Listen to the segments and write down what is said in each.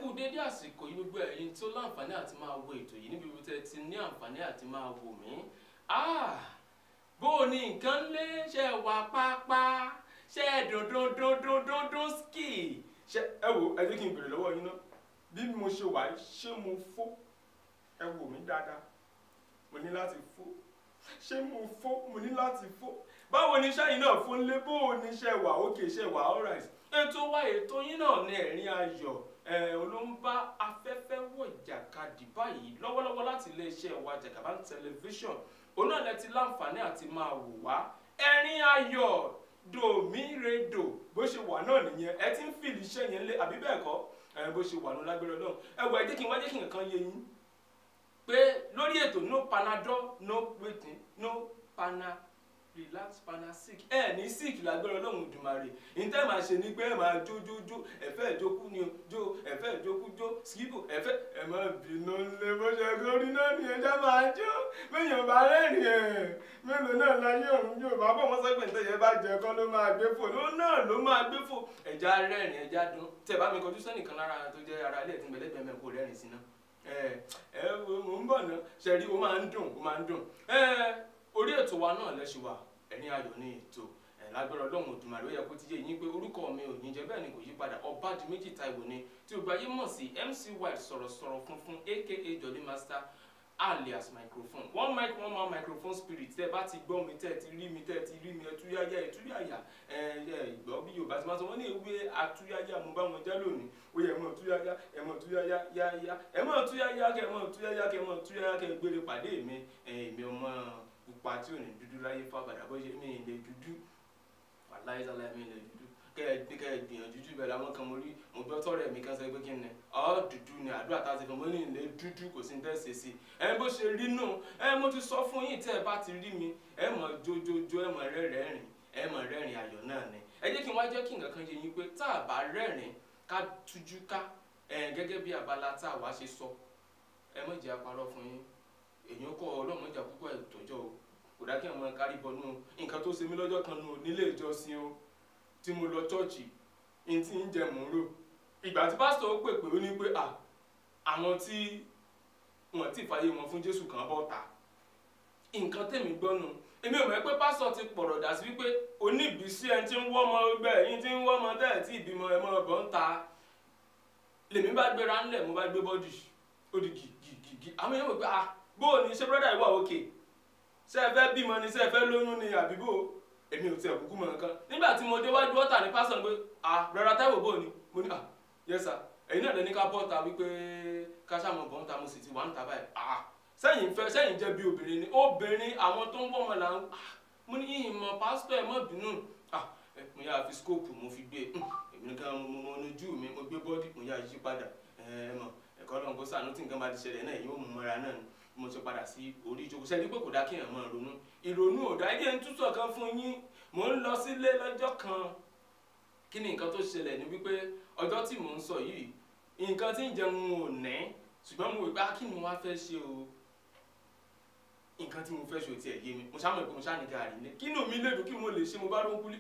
kú dédé àsìkò yìí gbogbo ẹ̀yin tó láǹfààní àti máa wo ètò yìí níbi tẹ́ ti ní àǹfààní àti máa wò mí. Bó o ní nǹkan lé ṣe wà pápá ṣe dòdòdòdòdòdò ski ṣe ẹ wò ẹ jẹ́ kí n bèrè lọ́wọ́ yín náà bí mo ṣe wà ṣé mo fò ẹ wò mí dáadáa mo ní láti fò ṣé mo fò mo ní láti fò báwo ni iṣẹ́ yìí náà fún lé bó o ní ṣe wà ókè ṣe wà alright ètò wa ètò yín náà ní ẹ̀rín ayọ̀ olóńbá afẹ́fẹ́ wọ̀ jàkadì báyìí lọ́wọ́lọ́wọ́ láti iléeṣẹ́ wa Jagaban tẹlifíṣọ̀n òun náà lẹ ti láǹfààní àti máa wò wá ẹ̀rín ayọ̀ dòmíredò bó ṣe wà náà nìyẹn ẹ ti ń fìlì iṣẹ́ yẹn lé àbí bẹ́ẹ̀ kọ́ bó ṣe wà ní lágbára Ọlọ́run ẹ wọ ẹ jẹ́ kí nǹkan yé yín pé lórí ètò no panadol no waiting no pana relax pana sick ní sick lágbára Ọlọ́run Òdùmarè ìtẹ́ máa ṣe ni pé ẹ máa jó ẹ̀fẹ́ ìjókù ni o jó ẹ̀fẹ́ ìjókù jó skipo ẹ̀fẹ́ ẹ máa bínú lé bó ṣe górí náà ni ẹja máa jó méèyàn bá rẹ́rìn ẹ̀ mélòó náà láyé ọ̀run yóò bá bọ̀ wọ́n sọ pé ntẹ́yẹ bá jẹ kọ́ ló máa gbé fò ló náà ló máa gbé fò ẹja rẹ́rìn ẹja dún tẹ̀ bá mi kọjú sẹ́nìkan lára tó jẹ́ ara ilé ẹ̀tìnbẹ̀lẹ́gbẹ̀ẹ́ mẹ́kò rẹ́rìn sí náà mò ń bọ̀ náà ṣẹ̀rí ó máa ń dùn orí ètò wa náà lẹ́ṣin wa ẹ̀rín ayọ̀ ní ètò lágbára Ọlọ́run Òdùmarè ó yẹ kó ti yé yín pé orúkọ mi ò ní jẹ́ bẹ́ẹ̀ ni kò yí padà Ọbádìméjì Táíwò ni tí ó gba yé mọ̀ sí MC White sọ̀rọ̀sọ̀rọ̀ funfun aka Jolly Master alias microphone one mic one man microphone spirit tẹ́ bá ti gbọ́ mi tẹ́ ti rí mi ẹtúyáyá ìgbọ́ bí Yorùbá ti máa sọ wọ́n ní ewé atúyáyá mo bá wọn já lónìí ó yẹ ẹmọ túyáyá kẹ gbére pàdé mi èmi ọmọ pupa tí ò ní dúdú láyé fábàdà bó ṣe mí ilé dúdú aláìsàlẹ̀ mi ilé dúdú kẹ́ gbìyànjú jù bẹ́ẹ̀ làwọn kan mo rí mo gbọ́ tọ́rẹ̀ mi kan sọ pé kí ni dúdú ni àdúrà tá a ti fún mo ní ilé dúdú kò sí ní tẹ́ ṣe sí bó ṣe rí nù mo ti sọ fún yín tẹ́ ẹ bá ti rí mi ẹ mọ̀ jójójó ẹ mọ̀ rẹ́rìn ayọ̀ náà ni ẹ jẹ́ kí n wá jẹ́ kí nǹkan kan yé yín pé tá a bá rẹ́rìn ká tújú ká gẹ́gẹ́ bí abala tá a wá ṣe sọ ẹ mọ̀ jẹ́ àparọ́ fún yín èyàn kọ́ ọlọ́mọjà púpọ̀ ìtọ́jọ́ o kò dá kí àwọn kárí bọnú nǹkan tó ṣe mí lọ́jọ́ kan nù nílé ìjọsìn o tí mo lọ chọ́ọ̀chì ní tí ń jẹ mò ń rò ìgbà tí pásítọ̀ ó pè ó ní pé àwọn tí wọ́n ti fàyè wọn fún Jésù kan bọ́ ta nǹkan tèmi gbọ́nu èmi ò mọ̀ pé pásítọ̀ ti pọ̀rọ̀ dà sí wípé oníbísí ẹni tí ń wọ́ ọmọ ẹgbẹ́ ẹ̀yìn tí ń wọ́ ọmọ tẹ́ẹ̀ tí ìbímọ ẹmọ ọ̀bọ̀ ń ta lèmi bá gbéra ńlẹ̀ mo bá gbé bọ́dì ó di gìgìgì àwọn èèyàn mọ̀ pé bó ni ṣe brọ́dà ìwà òkè ṣe ẹ fẹ́ bímọ ni ṣe ẹ fẹ́ lóyún ni àbí bó èmi ò tiẹ̀ kúkú mọ̀ nǹkan nígbà tí mo déwájú ọ̀tà ní pásítọ̀ ni pé brọ́dà Táíwò bó ni mo ní yes sir ẹ̀yin náà lè ní ká bọ́ta wípé ká ṣàmọ̀ bọ́ ń ta mo sì ti wà ń ta báyìí sẹ́yìn jẹ́ bí obìnrin ni obìnrin àwọn tó ń wọ́ ọmọ là ń mo ní ìmọ̀ pásítọ̀ ẹ̀ mọ̀ bínú mo yà fi skóòpù mo fi gbé èmi nìkan mo nojú mi mo gbé bọ́dì mo yà yí padà ẹ̀kọ́ lọ́n kó sànú tí nǹkan bá ti ṣẹlẹ̀ náà yóò mú mọ́ra náà ni mo ti padà sí orí ìjókòó sẹ́ni pé kò dá kí èèyàn máa ronú ìrònú ò dá ẹ̀jẹ̀ ń tútù kan fún yín mò ń lọ sílé lọ́jọ́ kan kí ni nǹkan tó ṣẹlẹ̀ ni wípé ọjọ́ tí mò ń sọ yìí nǹkan tí ń jẹun ò ní ṣùgbọ́n mo wí pé kí ni mo wá fẹ́ ṣe o nǹkan tí mo fẹ́ ṣe ò tiẹ̀ yé mi mo ṣàmọ̀ pé mo ṣáà ní gààrí ní kí inú mi lè dùn kí mo lè ṣe mo bá rún kúlí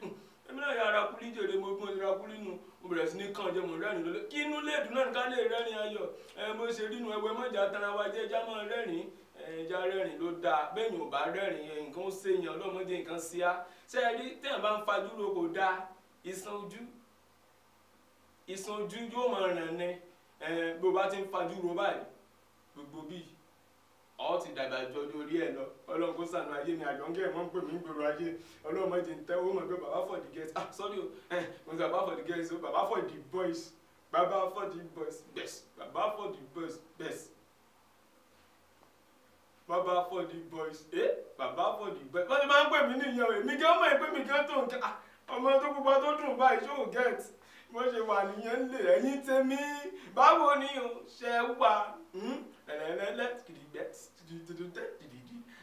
èmi náà yà ara kúlí jèrè mo gbọ́n ra kúlí nu mo bẹ̀rẹ̀ sí ní kàn jẹ́ mo rẹ́rìn lólé kí inú lè dùn náà nǹkan lè rẹ́rìn ayọ̀ bó ṣe rí nu ẹwẹ́ mọ́jà tara wa jẹ́ ẹja máa rẹ́rìn ẹja rẹ́rìn ló dáa bẹ́ẹ̀ni ò bá rẹ́rìn nǹkan ó ṣèyàn ọlọ́mọdé nǹkan sí á ṣe é rí téèyàn bá ń fajúro kò dáa ìsan ojú yóò máa ràn ní bó bá ti ń fajúro báyìí gbogbo bíi ti dàgbà jọ lórí ẹ lọ Ọlọ́run kó ṣàánú ayé mi àjọǹgẹ mọ ń pè mí gbòòrò ayé Ọlọ́run má jẹ́ ń tẹ́ ó mọ̀ pé bàbá for the girls sorry o mo sọ bàbá for the girls o bàbá for the boys best bàbá for the boys best bàbá for the boys bàbá for the boys wọ́n ti máa ń pè mí nìyẹn o èmi gan mọ̀ pé mi gan tó nǹkan ọmọ tó pupa tó dùn báyìí ṣó get bó ṣe wà nìyẹn lè ẹ̀yìn tèmi báwo ni o ṣe wà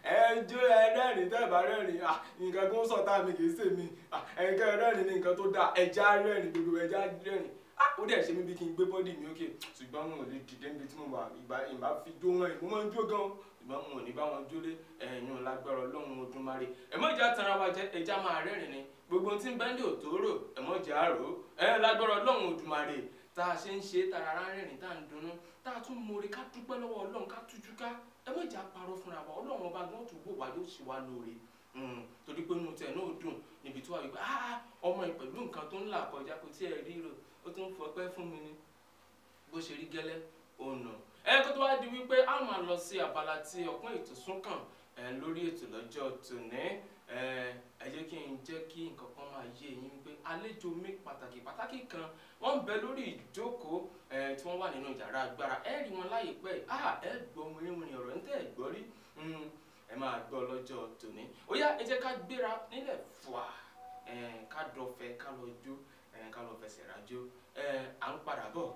ẹjọ́ ẹrẹ́rìn tẹ́ẹ̀bá rẹ́rìn nǹkan tó ń sọ̀tà mi kì í ṣe mi ẹ̀ǹkẹ́ rẹ́rìn ní nǹkan tó dáa ẹja rẹ́rìn gbogbo ẹja rẹ́rìn ó dẹ̀ ṣe mí bí kí n gbé bọ́dì mi ókè ṣùgbọ́n mo lè dìde níbi tí mo wà ìbá fi jó wọn mo máa ń jó gan ṣùgbọ́n mo ò ní bá wọn jólé ẹ̀yìn lágbára Ọlọ́run Òdùmarè ẹ̀mọ́jà tanra wa jẹ́ ẹja máa rẹ́rìn ni gbogbo tí ń bẹ́ńdì òtòrò ẹ̀mọ́jà àrò lágbára Ọlọ́run Òdùmarè tá a ṣe ń ṣe tá a rárá rìn tá a ń dunnú tá a tún mọ̀ọ́rẹ́ ká dúpẹ́ lọ́wọ́ Ọlọ́run ká tújú ká ẹ má jà parọ́ fúnra wa Ọlọ́run ọba gan tó wò wá yóò ṣe wá lóore torí pé inú tẹ̀ náà dùn níbi tó wà wípé ọmọ yìí pẹ̀lú nǹkan tó ń là kọjá kò tí ẹ rí rò ó tún fọpẹ́ fún mi ni bó ṣe rí gẹ́lẹ́ ọ̀nà kó tó wá di wípé a máa lọ sí abala tí ọpọ́n ètò sún kàn lórí ètò lọ́jọ́ tòní ẹ jẹ́ kí n jẹ́ kí nǹkan kan máa yé yín wípé àlejò mi pàtàkì kan wọ́n ń bẹ lórí ìjókòó tí wọ́n wà nínú yàrá agbára ẹ rí wọn láìpẹ́ ẹ gbọ́ wìrìwìrì ọ̀rọ̀ ń tẹ́ ẹ gbọ́ rí ẹ máa gbọ́ lọ́jọ́ tòní ó yá ẹ jẹ́ ká gbéra nílẹ̀ fùà ká dọ̀fẹ́ ká lọ jó ká lọ fẹsẹ̀ rájó à ń padà bọ̀.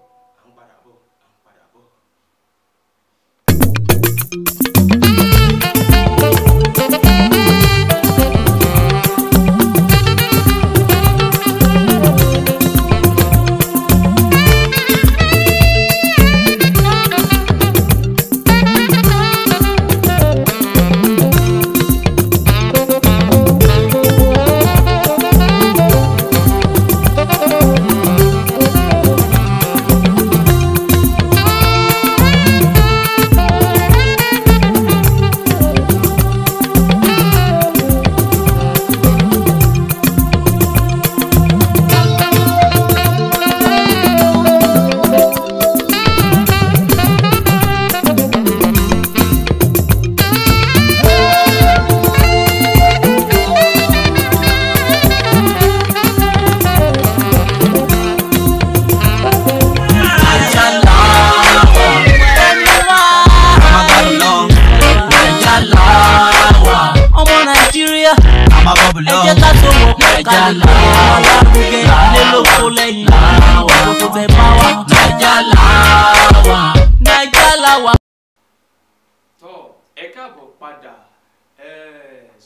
Ẹ káàbọ̀ padà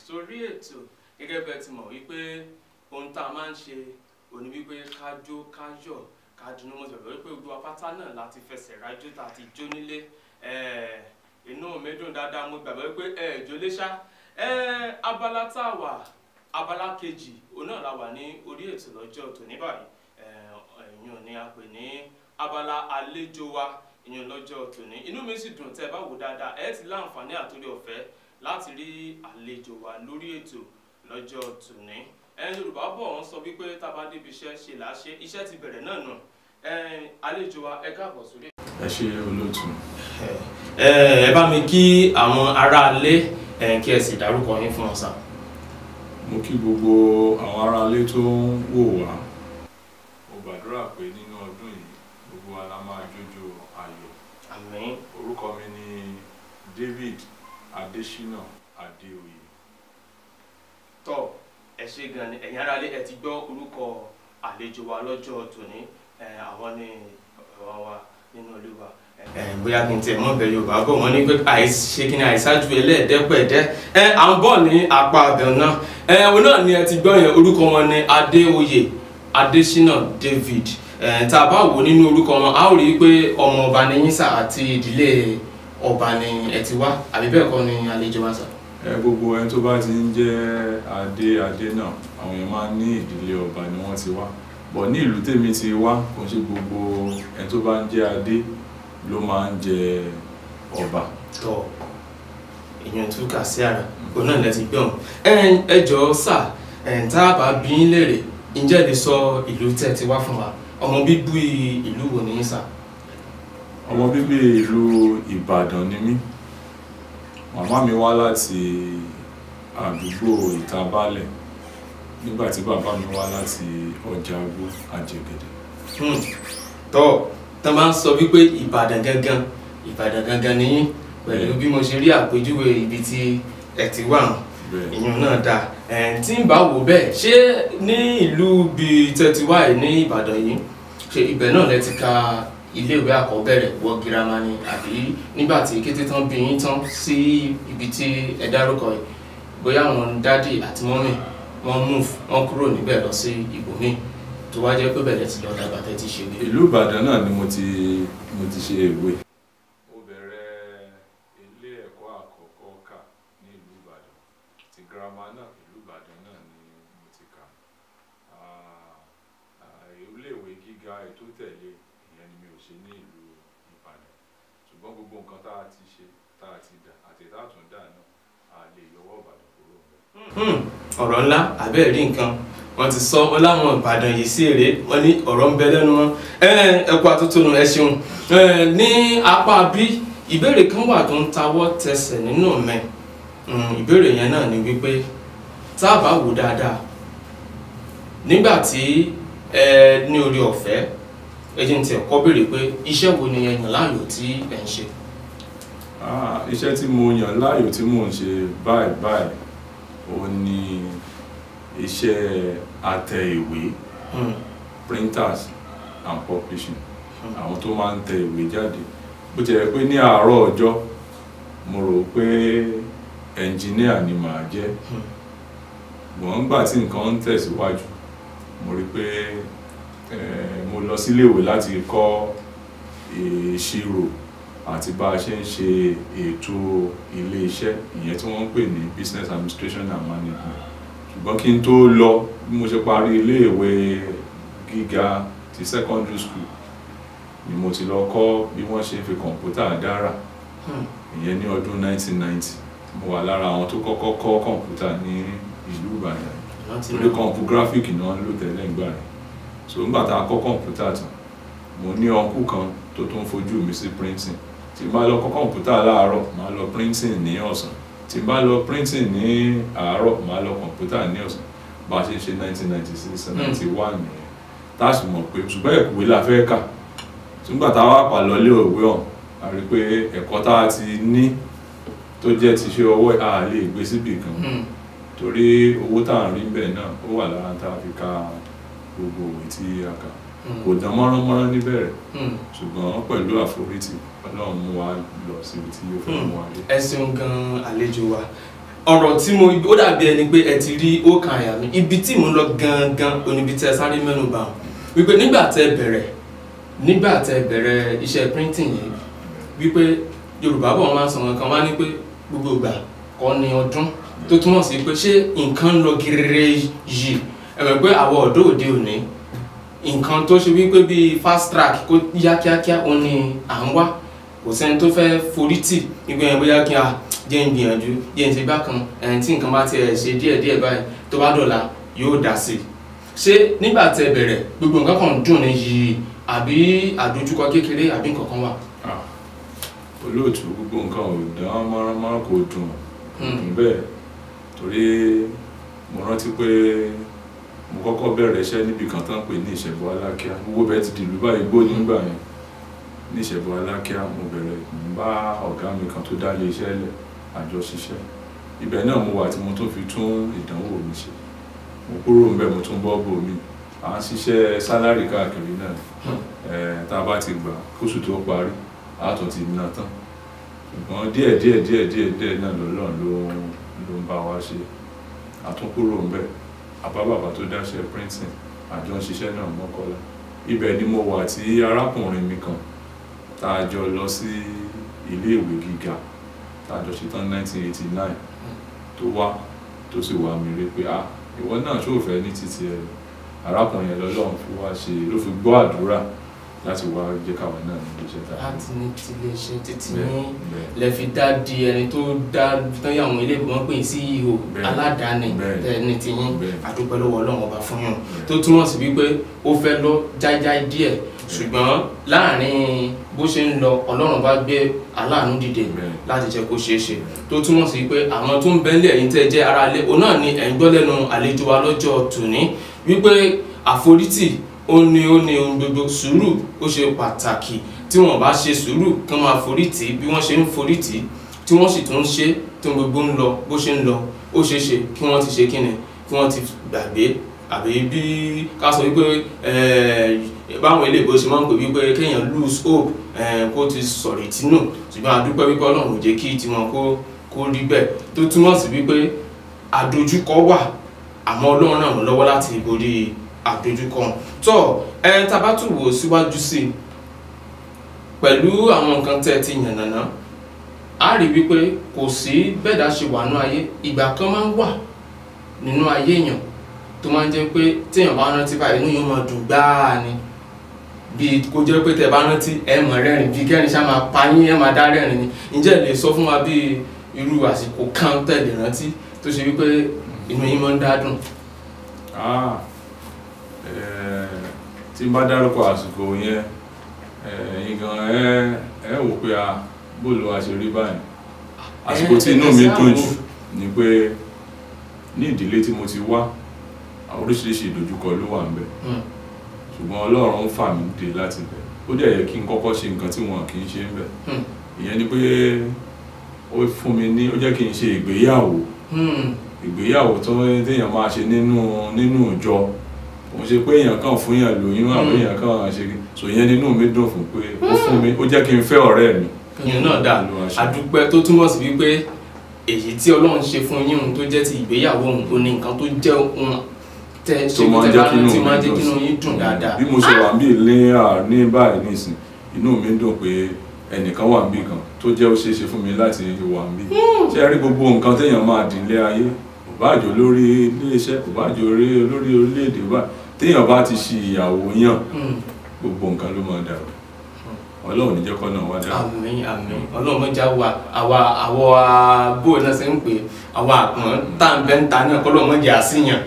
sórí ètò gẹ́gẹ́ bẹ́ẹ̀ ti mọ̀ wípé ohun tá a máa ń ṣe òní wípé ká jó ká yọ̀ ká dùnnú mo bẹ̀rẹ̀ wípé gbogbo apáta náà láti fẹsẹ̀ rájò tá a ti jó nílé inú mi dùn dáadáa mo gbàgbọ́ wípé jó lé ṣá abala tá a wà abala kejì òun náà la wà ní orí ètò lọ́jọ́ tòní báyìí ìyẹn ni a pè ní abala àlejò wa ìyẹn lọ́jọ́ tòní inú mi sì dùn tẹ́ bá wò dáadáa ẹ ti láǹfààní àtòrí ọ̀fẹ́ láti rí àlejò wa lórí ètò lọ́jọ́ tòní Yorùbá bọ̀ wọ́n sọ wípé tá a bá débi iṣẹ́ ṣe là á ṣe iṣẹ́ ti bẹ̀rẹ̀ náà nù àlejò wa ẹ káàbọ̀ sórí. ẹ ṣe olóòtú. ẹ bá mi kí àwọn aráalé kí ẹ sì dárúkọ yín fún wọn sá. mo kí gbogbo àwọn aráalé tó ń wò wá mo gbàdúrà pé nínú ọdún yìí gbogbo wa la máa jójó ayọ̀. àmín. orúkọ mi ni David Adesina Adeoye. tọ́ ẹ ṣé gan ni ẹ̀yin aráalé ẹ ti gbọ́ orúkọ àlejò wa lọ́jọ́ tòní àwọn ni ọ̀rọ̀ wa nínú Olúwa. bóyá kí n tiẹ̀ mọ̀ bẹ́ẹ̀ Yorùbá bọ̀ wọ́n ní pé àìṣe kí ni àìṣáájú ẹlẹ́ẹ̀dẹ́gbẹ̀dẹ́ à ń bọ̀ ní apá abẹ́ọ̀ náà òun náà ni ẹ ti gbọ́ yẹn orúkọ wọn ni Adeoye Adesina David tá a bá wò nínú orúkọ wọn a ó rí i pé ọmọ ọba ni yín sà àti ìdílé ọba ni ẹ ti wá àbí bẹ́ẹ̀ kọ́ ni àlejò wa sà. gbogbo ẹni tó bá ti ń jẹ́ adé náà àwọn èèyàn máa ń ní ìdílé ọba ni wọ́n ti wá bọ̀ ní ìlú tèmi ti wá kò ṣe gbogbo ẹni tó bá ń jẹ́ adé ló máa ń jẹ ọba. tọ èèyàn tún kà sí ara òun náà lẹ ti gbọ́n ẹ jọ̀ọ́ sà tá a bá bí yín léèrè ǹjẹ́ lè sọ ìlú tẹ́ ti wá fún wa ọmọ bíbí ìlú wo ni yín sà. ọmọ bíbí ìlú Ìbàdàn ni mí màmá mi wá láti àdúgbò Ìtabalẹ̀ nígbà tí bàbá mi wá láti ọjà Agbó Àjẹgẹ̀dẹ̀. tọ́ máa ń sọ wípé Ìbàdàn gangan ni yín pẹ̀lú bí mo ṣe rí àpèjúwe ibi tí ẹ ti wà ìyún náà dáa tí ń bá wò bẹ́ẹ̀ ṣé ní ìlú bíi tẹ́tí wáyé ní Ìbàdàn yìí ṣe ibẹ̀ náà lẹ ti ka iléèwé àkọ́bẹ̀rẹ̀ wọ girama ni àbí nígbà tí kété tán bí yín tán sí ibi tí ẹ dárúkọ yìí bóyá àwọn dádì àti mọ́mì wọ́n move wọ́n kúrò níbẹ̀ lọ sí ibòmíì tó wá jẹ́ pé bẹ̀rẹ̀ ti lọ dàgbà tẹ́ ti ṣe wé. ìlú Ìbàdàn náà ni mo ti ṣe èwe. mo bẹ̀rẹ̀ ilé ẹ̀kọ́ àkọ́kọ́ kà ní ìlú Ìbàdàn ti girama náà ìlú Ìbàdàn náà ni mo ti kà. iléèwé gíga ètò tẹ̀lé ìyẹn ni mi ò ṣe ní ìlú Ìbàdàn ṣùgbọ́n gbogbo nǹkan tá a ti ṣe tá a ti dà àti tá a tún dà náà a lè yọwọ́ Ìbàdàn kúrò ńbẹ̀. ọ̀rọ̀ ńlá àbẹ́ẹ̀ rí nǹkan wọ́n ti sọ ọ́ láwọn Ìbàdàn yìí sí èrè wọ́n ní ọ̀rọ̀ ń bẹ lẹ́nu wọn ẹ̀kú àtúntò ẹ ṣeun ní apá bí ìbéèrè kan wà tó ń tawọ́ tẹsẹ̀ nínú mẹ́ ìbéèrè yẹn náà ni wípé tá a bá wò dáadáa nígbà tí ní orí ọ̀fẹ́ ẹjẹ̀ntì ẹ̀kọ́ béèrè pé iṣẹ́ wo ni ẹ yàn láàyò tí ẹ̀ ń ṣe. Iṣẹ́ tí mo yàn láàyò tí mò ń ṣe báyìí ó ní iṣẹ́ atẹ ìwé printers and publishing àwọn tó máa ń tẹ ìwé jáde bó ti yẹ pé ní àárọ̀ ọjọ́ mo rò pé ẹnjìníà ni màá jẹ́ wọ́n gbà tí nǹkan ń tẹ̀síwájú mo rí pé mo lọ síléèwé láti kọ́ ìṣirò àti bá a ṣe ń ṣe ètò ilé iṣẹ́ ìyẹn tí wọ́n ń pè ní business administration and management ṣùgbọ́n kí n tó lọ bí mo ṣe parí iléèwé gíga ti secondary school ni mo ti lọ kọ́ bí wọ́n ṣe ń fi kọ̀ǹpútà dára ìyẹn ní ọdún 1990 mo wà lára àwọn tó kọ́kọ́ kọ́ kọ̀ǹpútà ní ìlú Ìbàdàn torí kọ̀ǹpúgráfíìkì náà ń lò tẹ́lẹ̀ ìgbà rẹ̀ so nígbà tá a kọ́ kọ̀ǹpútà tán mo ní ọkùn kan tó tún fojú mi sí printing tí n bá lọ kọ́ kọ̀ǹpútà láàárọ̀ máa lọ printing ní ọ̀sán tí n bá lọ printing ní àárọ̀ máa lọ kọ̀ǹpútà ní ọ̀sán bá a ṣe ń ṣe 1996 91 nìyẹn tá a sì mọ̀ pé ṣùgbọ́n ìwé la fẹ́ kà nígbà tá a wá pa lọlé òwe ọ̀hún a rí pé ẹ̀kọ́ tá a ti ní tó jẹ́ ti ṣe ọwọ́ a lè gbé síbì kan torí owó tá à ń rí bẹ́ẹ̀ náà ó wà lára tá a fi ka gbogbo òwe tí a kà kò dán mọ́rán níbẹ̀rẹ̀ ṣùgbọ́n pẹ̀lú àforítì Ọlọ́run mú wa lọ síbi tí yóò fẹ́ mú wa dé. ẹ ṣeun gan àlejò wa ọ̀rọ̀ tí ó dàbí ẹni pé ẹ ti rí ó kan àyà mi ibi tí mo ń lọ gangan oníbi tẹ sáré mẹ́nu bà wípé nígbà tẹ bẹ̀rẹ̀ iṣẹ́ printing yìí wípé Yorùbá bọ̀ wọ́n máa ń sọ nǹkan wá ní pé gbogbo ìgbà kọ́ ni ọdún tó túmọ̀ sí pé ṣé nǹkan ń lọ gíríré yìí ẹ̀mọ̀ pé àwọn ọ̀dọ́ òde òní nǹkan tó ṣe wípé bíi fast track kó yá kíákíá òun ni à ń wá kò sẹ́ni tó fẹ́ forí tì nígbà yẹn bóyá kí a jẹ́ ń gbìyànjú jẹ́ ń ṣe bá kan tí nǹkan bá tiẹ̀ ṣe díẹ̀díẹ̀ báyìí tó bá dọ̀la yóò dá sí i ṣé nígbà tẹ bẹ̀rẹ̀ gbogbo nǹkan kan dùn ní yìí àbí àdójúkọ kékeré àbí nǹkan kan wà. olóòtú gbogbo nǹkan ò dán mọ́rán kò dùn bẹ́ẹ̀ torí mo rántí pé mo kọ́kọ́ bẹ̀rẹ̀ iṣẹ́ níbi kan tán pè ní Ìṣẹ̀bù Alákíá gbogbo bẹ́ẹ̀ ti dìlú báyìí gbó nígbà yẹn ní Ìṣẹ̀bù Alákíá mo bẹ̀rẹ̀ bá ọ̀gá mi kan tó dá lé iṣẹ́ lẹ̀ àjọṣiṣẹ́ ibẹ̀ náà mo wà tí mo tún fi tún ìdánwò mi ṣe mo kúrò ńbẹ̀ mo tún bọ́ bò mí à ń ṣiṣẹ́ sálárì káàkiri náà tá a bá ti gbà kóṣù tó parí a tún ti ná tán ṣùgbọ́n díẹ̀ náà lọ́lọ́run ló ń bá wa ṣe àtúnkúrò ńbẹ̀ àbá bàbá tó dáṣẹ́ printing àjọ ń ṣiṣẹ́ náà Mọ́kọ́lá ibẹ̀ ni mo wà tí arákùnrin mi kan tá a jọ lọ sí ilé ìwé gíga tá a jọ ṣetán 1989 tó wá tó sì wá mi rí pé ìwọ náà ṣó fẹ́ ní títí ẹ arákùnrin yẹn lọ́lọ́run fi wá ṣe ló fi gbọ́ àdúrà láti wá jẹ́ káwọn náà ní iléeṣẹ́ tá a láti ní tiléeṣẹ́ títí ní lè fi dá di ẹni tó dá tán yà àwọn ilé ìgbìmọ̀ pé CEO aládàáni ní tiyín àdúpẹ́ lọ́wọ́ Ọlọ́run ọba fún yàn tó túmọ̀ sí wípé ó fẹ́ lọ jájá díẹ̀ ṣùgbọ́n láàrin bó ṣe ń lọ Ọlọ́run bá gbé aláàánú dìde láti jẹ́ kó ṣeé ṣe tó túmọ̀ sí pé àwọn tó ń bẹ́ńlẹ̀ ẹ̀yin tẹ́ jẹ́ ara ilé òun náà ni ẹ̀ ń gbọ́ lẹ́nu àlejò wa lọ́jọ́ tòní wípé àforítì ó ní ohun gbogbo sùúrù ó ṣe pàtàkì tí wọ́n bá ṣe sùúrù kán máa forítì bí wọ́n ṣe ń forítì tí wọ́n sì tún ṣe tí gbogbo ń lọ bó ṣe ń lọ ó ṣeé ṣe kí wọ́n ti ṣe kíni kí wọ́n ti gbàgbé àbí bí ká sọ wípé báwọn ilé ìbò ṣe máa ń pè wípé kéèyàn lose hope kó ti sọ̀rọ̀ ìtinú ṣùgbọ́n a dúpẹ́ wípé Ọlọ́run ò jẹ́ kí tiwọn kó rí bẹ́ẹ̀ tó túmọ̀ sí wípé àdojúkọ wà àmọ́ Ọlọ́run ràn wọ́n lọ́wọ́ láti borí àdojúkọ tó tá bá tún wò síwájú sí pẹ̀lú àwọn nǹkan tẹ́ ti yànnàná a rí wípé kò sí bẹ́ẹ̀dá ṣe wà nínú ayé ìgbà kan máa ń wà nínú ayé èèyàn tó máa ń jẹ́ pé téèyàn bá rántí báyìí inú yóò máa dùn gbáà ni bí kó jẹ́ pé tẹ́ bá rántí ẹ máa rẹ́rìn bí kẹ́rin ṣá máa pa yín ẹ máa dá rẹ́rìn ni ǹjẹ́ ẹ lè sọ fún wa bí irú àsìkò kan tẹ́ lè rántí tó ṣe wípé inú yín máa ń dádùn. Tí n bá dárúkọ àsìkò yẹn ẹ̀yin gan ẹ wò pé bó lo a ṣe rí báyìí. Àsìkò tí inú mi dùn jù ni pé ní ìdílé tí mo ti wá oríṣiríṣi ìdojúkọ ló wà ńbẹ̀ ṣùgbọ́n Ọlọ́run ń fà mí dé láti bẹ̀ ó dẹ̀ yẹ kí n kọ́kọ́ ṣe nǹkan tí wọn kì í ṣe ńbẹ̀ ìyẹn ni pé ó fún mi ní ó jẹ́ kí n ṣe ìgbéyàwó tó téèyàn máa ṣe nínú ìjọ òun ṣe pé èèyàn kàn fún yàn lóyún àwọn èèyàn kàn ṣe so ìyẹn nínú mi dùn fún pé ó fún mi ó jẹ́ kí n fẹ́ ọ̀rẹ́ mi. ìyẹn náà dà àdúpẹ́ tó túmọ̀ sí wípé èyí tí Ọlọ́run ṣe fún yín òun tó jẹ́ ti ìgbéyàwó òun ò ní nǹkan tó jẹ́ òun tẹ́ ṣe kí tẹ́ máa jẹ́ kí inú yín dùn dáadáa. bí mo ṣe wà ní báyìí nísìn inú mi dùn pé ẹnìkan wà níbì kan tó jẹ́ ó ṣeéṣe fún mi láti wà níbí ṣé rí gbogbo nǹkan téèyàn máa dín lé ayé kò bá jọ lórí iléeṣẹ́ kò bá jọ lórí orílẹ̀-èdè bá téèyàn bá ti ṣe ìyàwó yàn gbogbo nǹkan ló máa dàrú Ọlọ́run ní jẹ́ kọ́ náà wá dáa. Àmín àmín Ọlọ́run mọ́jà àwọ̀ bóyá náà ṣe ń pè àwọ̀ àpọ̀n táǹbẹ̀ ń ta náà kọ́lọ́ mọ́jà àṣìyàn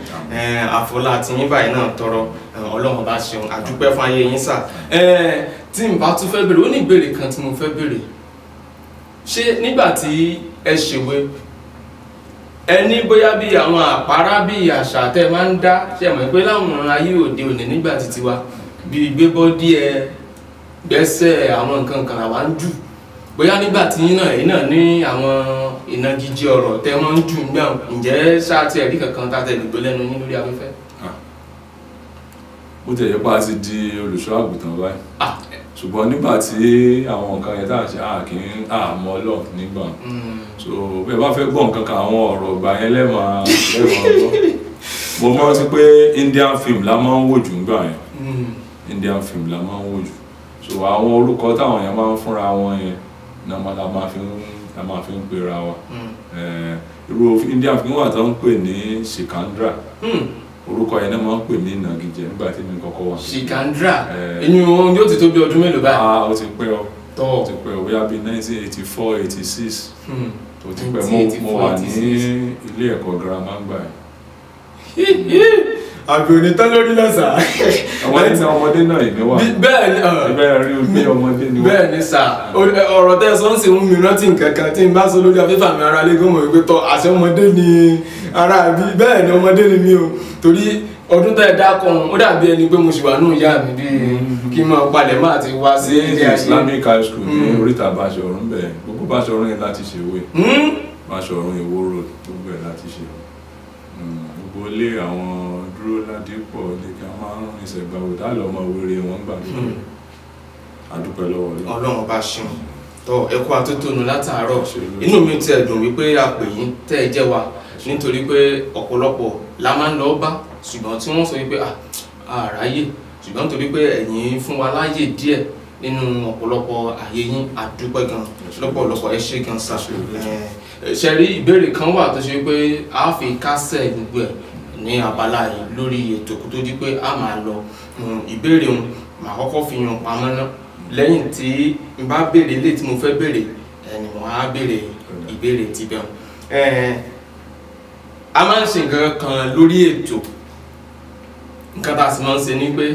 àfọlá àti yín báyìí náà tọrọ Ọlọ́run bá ṣeun àdúpẹ́ fún ayé yín sà. Tí n bá tún fẹ́ béèrè ó ní ìbéèrè kan tí mo fẹ́ béèrè ṣé nígbà tí ẹ ṣèwé ẹni bóyá bí àwọn àpárá bí àṣà tẹ́ máa ń dá ṣe mọ̀ pé láwọn ayé òde òní nígbà títí wa bí gbébọ́ díẹ̀ gbẹ́sẹ̀ àwọn nǹkan kan àwa ń jù bóyá nígbà tí yín náà ní àwọn ìnagijẹ ọ̀rọ̀ tẹ́ wọ́n ń jù nígbà ǹjẹ́ ṣáàtì ẹ̀rí kankan tá a tẹ̀lé gbé lẹ́nu yín lórí afẹ́fẹ́. bó tẹ̀yẹ pa ti di olùṣọ́ àgùntàn báyìí ṣùgbọ́n nígbà tí àwọn nǹkan yẹn tá à ń ṣe àmọ́ Ọlọ́run nígbà so bí ẹ bá fẹ́ gbọ́ nǹkan kan àwọn ọ̀rọ̀ ìgbà yẹn lẹ́ẹ̀máa gbọ́ mo mọ̀ sí pé Indian film la máa ń wò jù nígbà yẹn Indian film la máa ń wò jù so àwọn orúkọ táwọn yẹn máa ń fúnra wọn yẹn náà la máa fi ń pera wa irú Indian film wà tó ń pè ní Sikandra orúkọ yẹn náà máa ń pè mí ìnagijẹ nígbà tí mi kọ́kọ́ wà. Sikandra ẹni wọn yóò ti tó bí ọdún mélòó báyìí. ó ti pẹ́ ó ti pẹ́ bóyá bíi 1984 86 tó ti pẹ́ mo wà ní ilé ẹ̀kọ́ girama gbà yẹn. àbí onítọ́ lórí lọ́sà. ọmọdé náà ìní wà. bẹ́ẹ̀ rí bí ọmọdé ni wà. bẹ́ẹ̀ ni sà ọ̀rọ̀ tẹ́ sọ ń sì ń mi rántí nǹkan kan tí n bá sọ lórí afẹ́fẹ́ mi ara lé gómọ̀ wípé tọ́ àṣẹ ọmọdé ni ara bí bẹ́ẹ̀ ni ọmọdé ni mí o torí ọdún tẹ́ ẹ dákọ̀ ó dàbí ẹni pé mo sì wà nù ìyá mi bí kí n máa palẹ̀ máa ti wá sí ilé ayé. Islamic high school ní oríta Báṣọ̀run bẹ́ẹ̀ gbogbo Báṣọ̀run yẹn láti ṣèwé Báṣọ̀run Ìwó road gbogbo ẹ̀ láti ṣèwé gbogbo ilé àwọn dúró ládìpọ̀ lẹ́kẹ́ a máa ń rìn ìṣẹ̀gbàwò dálọ́ ọmọ wéré wọn gbà lórí àdúpẹ́ lọ́wọ́ Ọlọ́run bá ṣeun tọ́ ẹ kú atótónu látàárọ̀ inú mi ti ẹ̀dùn wípé a pè yín tẹ́ ẹ jẹ́ wa nítorí pé ọ̀pọ̀lọpọ̀ la máa ń lọ bá ṣùgbọ́n tí wọ́n sọ wípé àráyè ṣùgbọ́n torí pé ẹ̀yin fún wa láyè díẹ̀ nínú ọ̀pọ̀lọpọ̀ àyè yín àdúpẹ́ gan lọ́pọ̀lọpọ̀ ẹ ṣé gan sá ṣe rí ìbéèrè kan wà tó ṣe pé a fi kásẹ̀ gbogbo ẹ̀ ní abala yìí lórí ètò kó tó di pé a máa lọ ìbéèrè òun màá kọ́kọ́ fi yan pamọ́ náà lẹ́yìn tí n bá béèrè ilé tí mo fẹ́ béèrè ẹni mo á béèrè ìbéèrè ti bẹ̀rù a máa ń ṣe nǹkan kan lórí ètò nǹkan tá a sì máa ń ṣe ni pé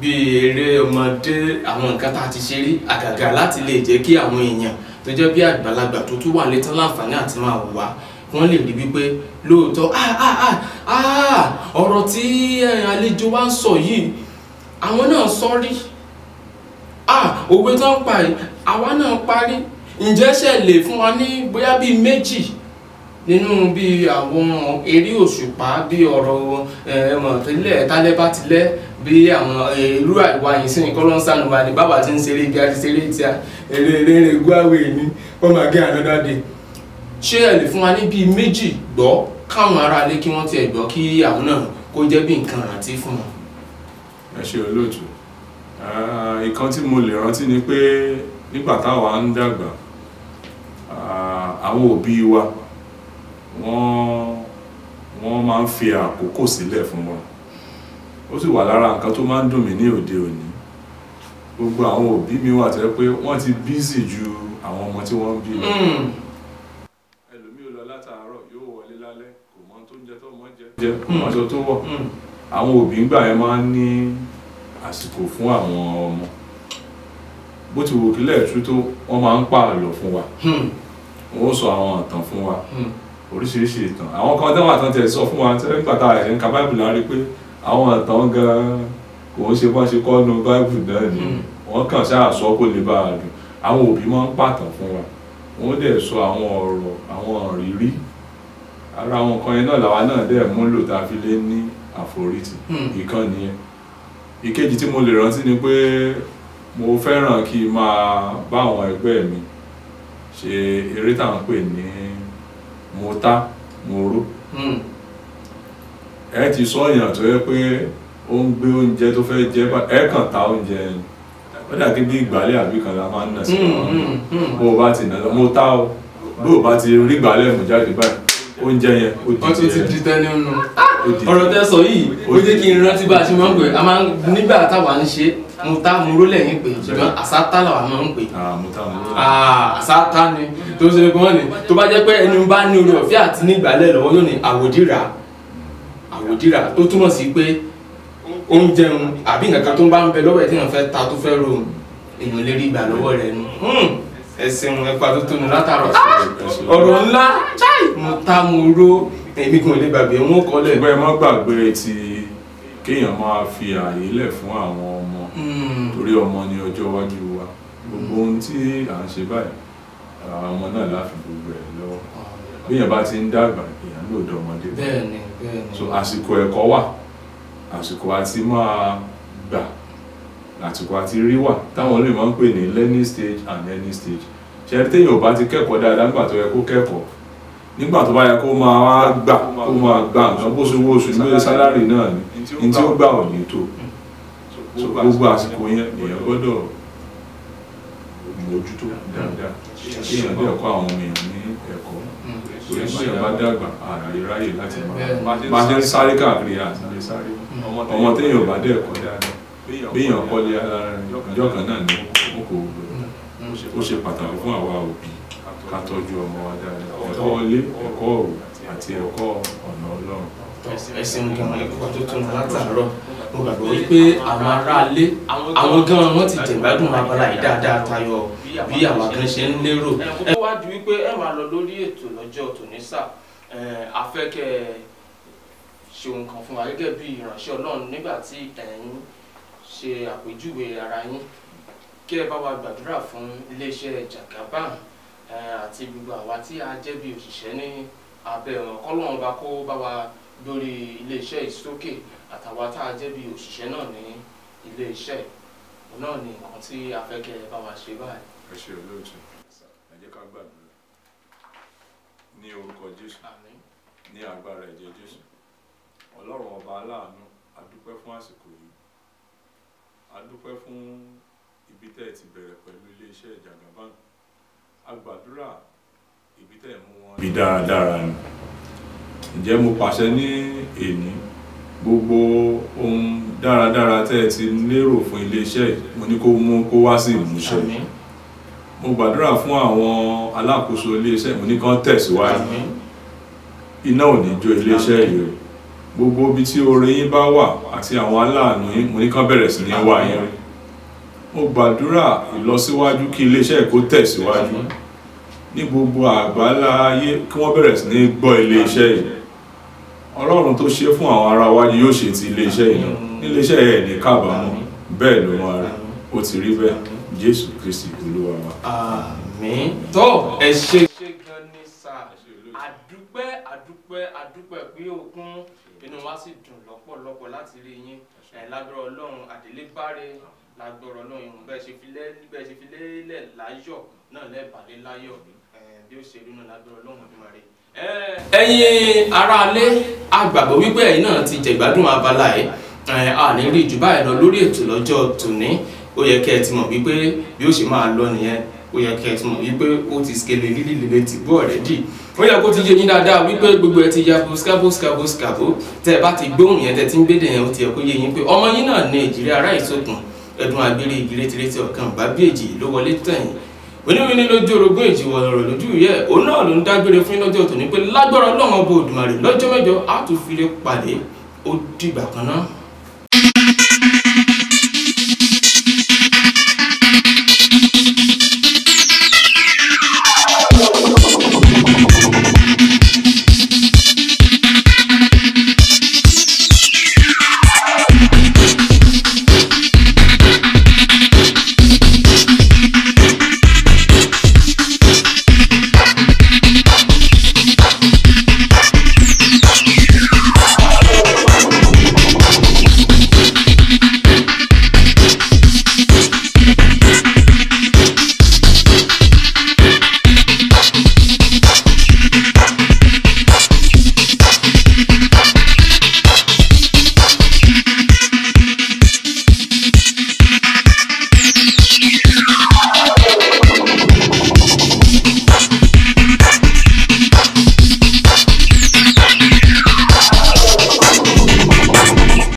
bí eré ọmọdé àwọn nǹkan tá a ti ṣe rí àgàgà láti lè jẹ́ kí àwọn èèyàn tó jẹ́ bí àgbàlagbà tó tún wà létí láǹfààní àti máa wà wọ́n lè rí wípé lóòótọ́ ọ̀rọ̀ tí àlejò wa ń sọ yìí àwọn náà sọ rí òwe tó ń pa yìí àwa náà parí ǹjẹ́ ṣe lè fún wa ní bóyá bíi méjì nínú bí àwọn eré òṣùpá bí ọ̀rọ̀ ẹ̀mọ̀ tẹ́lẹ̀ tálẹ́ bá tilẹ̀ bí àwọn irú àìwá yìí sí nǹkan lọ́nṣàánú wa ní bàbá tí ń ṣeré bí a ti ṣeré tí a eré guawé ní wọ́n máa gé another day ṣé ẹ lè fún wa ní bíi méjì gbọ́ káwọn ará ilé kí wọ́n tiẹ̀ gbọ́ kí àwọn náà kó jẹ́ bí nǹkan rántí fún wọn. ẹ ṣe olóòtú ìkan tí mo lè rántí ni pé nígbà táwa ń dàgbà àwọn òbí wa wọ́n máa ń fi àkókò sílẹ̀ fún wa ó sì wà lára nǹkan tó máa ń dùn mí ní òde òní gbogbo àwọn òbí mi wà tó yẹ pé wọ́n ti bízì ju àwọn ọmọ tí wọ́n ń bí lọ. ẹlòmíì ò lọ látàárọ̀ yóò wọlé lálẹ́ kò mọ tó ń jẹ tó mọ jẹ kò mọ aṣọ tó wọ̀. àwọn òbí ńgbà yẹn máa ń ní àsìkò fún àwọn ọmọ bó ti wò kílẹ̀ tú tó wọ́n máa ń pààlọ́ fún wa wọ́n sọ àwọn ìtàn fún wa oríṣiríṣi ìtàn àwọn kan tẹ́wọ̀n àtàn tẹ̀ sọ fún wa nígbà tá a ṣe ń ka báìbù lárí pé àwọn ìtàn gan-an kò ń ṣe bọ́n ṣe kọ́ nu báìbù náà ni wọ́n kàn ṣáà sọ kó lè bá a dùn àwọn òbí máa ń pàtàn fún wa wọ́n dẹ̀ sọ àwọn ọ̀rọ̀ àwọn ìrírí ara àwọn nǹkan yẹn náà làwa náà dẹ̀ múlò tá a fi lé ní àforítì ìkan nìyẹn ìkejì tí mo lè rántí ni pé mo fẹ́ràn kí n máa bá àwọn ẹgbẹ́ mi ṣe eré tá à ń pè ní mọ́tá mọ́ró ẹ ti sọ èèyàn tó yẹ pé ó ń gbé oúnjẹ tó fẹ́ jẹ ẹ kàn ta oúnjẹ ó dàbí bí ìgbálẹ̀ àbí kan la máa ń nà sí wọn bó o bá ti nà lọ mọ́tá o bó o bá ti rí ìgbálẹ̀ mú jáde báyìí oúnjẹ yẹn ó ti di tẹ́lẹ̀ nù. ọ̀rọ̀ tẹ́ sọ yìí ó jẹ́ kí n rántí bá a ṣe máa ń pè a máa ń nígbà táwa ń ṣe mọ́tá mọ́ró lẹ́yìn pé ṣùgbọ́n àsátá làwa máa ń pè. àsátá ni tó ṣe pé wọ́n ní tó bá jẹ́ pé ẹni bá ní orí ọ̀fẹ́ àti nígbàlẹ̀ lọ́wọ́ yóò ní àwòdìrà tó túmọ̀ sí pé oúnjẹ àbí nǹkan kan tó ń bá ń bẹ lọ́wọ́ ẹ̀ tí wọ́n fẹ́ ta tó fẹ́ ro èèyàn lè rí ìgbà lọ́wọ́ rẹ̀ nù. ẹ̀sìn ẹ̀pà tó tónu látàrọ̀ ọ̀rọ̀ ńlá mọ́tá mọ́ró èmi kò lè gbàgbé wọn kọ́lẹ̀. ṣùgbọ́n ẹ má gbàgbé ti kéèyàn máa fi ààyè lẹ̀ fún àwọn ọmọ torí ọmọ ní ọjọ́ iwájú wa gbogbo ohun tí à ń ṣe báyìí àwọn ọmọ náà láfi gbogbo ẹ̀ lọ́wọ́ bí èèyàn bá ti ń dàgbà èèyàn ló dọ̀ ọmọdé. bẹ́ẹ̀ni. so àsìkò ẹ̀kọ́ wà àsìkò àti máa gbà àsìkò àti rí wà táwọn olè máa ń pè ní learning stage and learning stage ṣe téèyàn ò bá ti kẹ́kọ̀ọ́ dáadáa nígbà tó yẹ kó kẹ́kọ̀ọ́ nígbà tó bá yẹ kó máa wá gbà kó máa gbà nǹkan bó ṣòwò oṣù ní sálárì náà ni ní tí ó gbà ò ní tó so gbogbo àsìkò yẹn èèyàn gbọ́dọ̀ mójútó dáadáa èèyàn dẹ̀ kọ́ àwọn ọmọ èèyàn ní ẹ̀kọ́ torí tí èèyàn bá dàgbà ààrẹ ráyè láti máa ṣe ń sáré káàkiri àti lè sáré ọmọ téèyàn bá dẹ̀ kọ́ dáadáa béèyàn kọ́lé ara rẹ̀ ìjọ kan náà ní ó kò ó ṣe pàtàkì fún àwa òbí ká tọ́jú ọmọ wa dáadáa ẹ̀kọ́ ilé ẹ̀kọ́ òwò àti ẹ̀kọ́ ọ̀nà Ọlọ́run. ẹ̀sìn gan ẹ̀kọ́ tó tún látàárọ̀ mo gbàgbọ́ wípé àwọn aráalé àwọn gan wọn ti jẹ̀gbádùn abala yìí dáadáa tayọ bí àwa gan ṣe ń lérò. ẹ wá ju wípé ẹ máa lọ lórí ètò lọ́jọ́ tòní sà afẹ́kẹ́ ṣe ohun kan fún wa gẹ́gẹ́ bí ìránṣẹ́ Ọlọ́run nígbà tí ẹ̀yin ṣe àpèjúwe ara yín kí ẹ bá wa gbàdúrà fún iléeṣẹ́ Jagaban àti gbogbo àwa tí a jẹ́ bí òṣìṣẹ́ ní abẹ́ wọn kọ́lọ́run bá kó bá wa lórí iléeṣẹ́ ìsókè àtàwa tá a jẹ́ bí òṣìṣẹ́ náà ní iléeṣẹ́ náà ní nǹkan tí a fẹ́ kẹ́ ẹ bá wa ṣe báyìí. ẹ ṣe olóòtú ẹ jẹ́ ká gbàdúrà ní orúkọ Jésù ní agbára ẹ̀jẹ̀ Jésù Ọlọ́run ọba aláàánú a dúpẹ́ fún àsìkò yìí a dúpẹ́ fún ibi tẹ́ ẹ ti bẹ̀rẹ̀ pẹ̀lú iléeṣẹ́ Jagaban a gbàdúrà ibi tẹ́ ẹ mú wọn. bí dáradára ni ǹjẹ́ mo pàṣẹ ní èní gbogbo ohun dáradára tẹ́ ẹ ti lérò fún iléeṣẹ́ yìí mo ní kó wá sí ìmúṣẹ mo gbàdúrà fún àwọn alákòóso iléeṣẹ́ mo ní kán tẹ̀síwájú iná ò ní jó iléeṣẹ́ yìí rẹ̀ gbogbo ibi tí oore yín bá wà àti àwọn aláàánú yín mo ní kán bẹ̀rẹ̀ sí ní wá yín rí mo gbàdúrà ìlọsíwájú kí iléeṣẹ́ kó tẹ̀síwájú ní gbogbo àgbálá ayé kí wọ́n bẹ̀rẹ̀ sí ní gbọ́ iléeṣẹ́ yìí Ọlọ́run tó ṣe fún àwọn ará wájú yóò ṣe ti iléeṣẹ́ yìí níléeṣẹ́ ẹ̀ ní kábàámọ̀ bẹ́ẹ̀ ló máa rí ó ti rí bẹ́ẹ̀ Jésù Kristi Olúwa wa. àmín. tó ẹ ṣe gan ni sà àdúpẹ́ pé òkun inú wa sì dùn lọ́pọ̀lọpọ̀ láti rí yín lágbára Ọlọ́run àdélébáre lágbára Ọlọ́run ìwọ̀n bẹ́ẹ̀ ṣe fi lélẹ̀ láyọ̀ náà lẹ́bàálẹ̀ láyọ̀ bí ó ṣe rí náà lágbára Ọlọ́run ọdún máa rí. ẹ̀yin aráalé a gbàgbọ́ wípé ẹ̀yin náà ti jẹ̀gbádùn abala ẹ̀ a ní rí jù báyìí lọ lórí ètò lọ́jọ́ tòní ó yẹ kẹ́ ẹ ti mọ̀ wípé bí ó ṣe máa lọ nìyẹn ó yẹ kẹ́ ẹ ti mọ̀ wípé ó ti skele lílé ti gbọ́ ọ̀rẹ́dì ó yẹ kó ti yé yín dáadáa wípé gbogbo ẹ ti ya skabo tẹ́ ẹ bá ti gbóhùn yẹn tẹ́ ti ń gbédè yẹn ó ti yẹ kó yé yín pé ọmọ yín náà ní Èjìrẹ́ ará Ìsókun ẹ̀dùn àgbèrè igi rétírétí ọ̀kan bá bí èjì ló wọlé tẹ̀yìn wíníwíní lójú orogún èjì wọ̀rọ̀ lójú yẹ òun náà ló ń dágbére fún lọ́jọ́ tòní pé lágbára Ọlọ́run ọba Òdùmarè lọ́jọ́ mẹ́jọ á tún fi lè pàdé ó dìgbà kan náà.